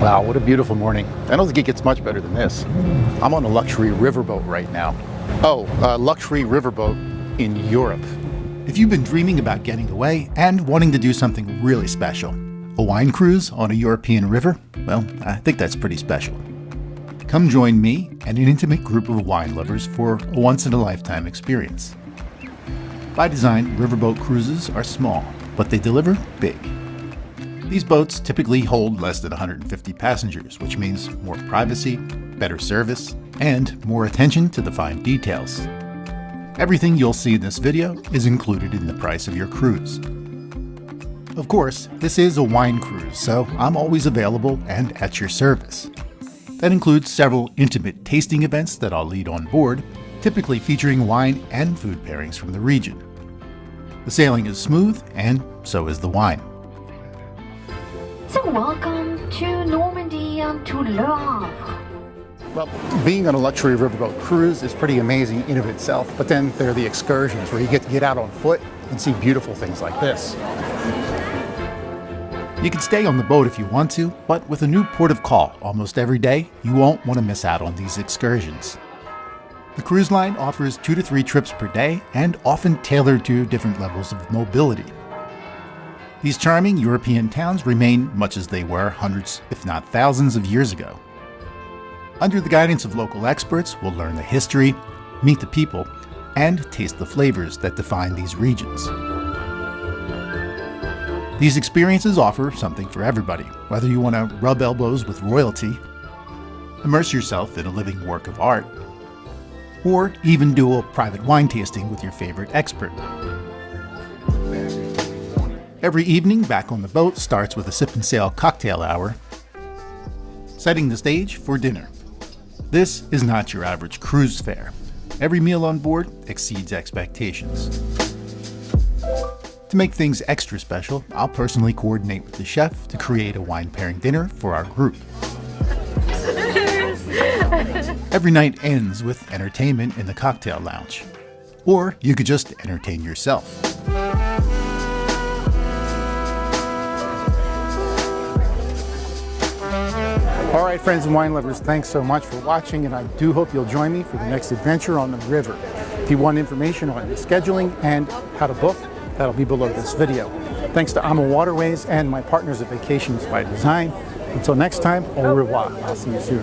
Wow, what a beautiful morning. I don't think it gets much better than this. I'm on a luxury riverboat right now. Oh, a luxury riverboat in Europe. If you've been dreaming about getting away and wanting to do something really special, a wine cruise on a European river, well, I think that's pretty special. Come join me and an intimate group of wine lovers for a once-in-a-lifetime experience. By design, Riverboat Cruises are small, but they deliver big. These boats typically hold less than 150 passengers, which means more privacy, better service, and more attention to the fine details. Everything you'll see in this video is included in the price of your cruise. Of course, this is a wine cruise, so I'm always available and at your service. That includes several intimate tasting events that I'll lead on board, typically featuring wine and food pairings from the region. The sailing is smooth, and so is the wine. So welcome to Normandy and to Le Havre. Well, being on a luxury riverboat cruise is pretty amazing in of itself, but then there are the excursions where you get to get out on foot and see beautiful things like this. You can stay on the boat if you want to, but with a new port of call almost every day, you won't want to miss out on these excursions. The cruise line offers 2 to 3 trips per day and often tailored to different levels of mobility. These charming European towns remain much as they were hundreds, if not thousands of years ago. Under the guidance of local experts, we'll learn the history, meet the people, and taste the flavors that define these regions. These experiences offer something for everybody, whether you want to rub elbows with royalty, immerse yourself in a living work of art, or even do a private wine tasting with your favorite expert. Every evening back on the boat starts with a sip and sail cocktail hour, setting the stage for dinner. This is not your average cruise fare. Every meal on board exceeds expectations. To make things extra special, I'll personally coordinate with the chef to create a wine pairing dinner for our group. Every night ends with entertainment in the cocktail lounge. Or you could just entertain yourself. All right, friends and wine lovers, thanks so much for watching, and I do hope you'll join me for the next adventure on the river. If you want information on the scheduling and how to book, that'll be below this video. Thanks to AMA Waterways and my partners at Vacations by Design. Until next time, au revoir. I'll see you soon.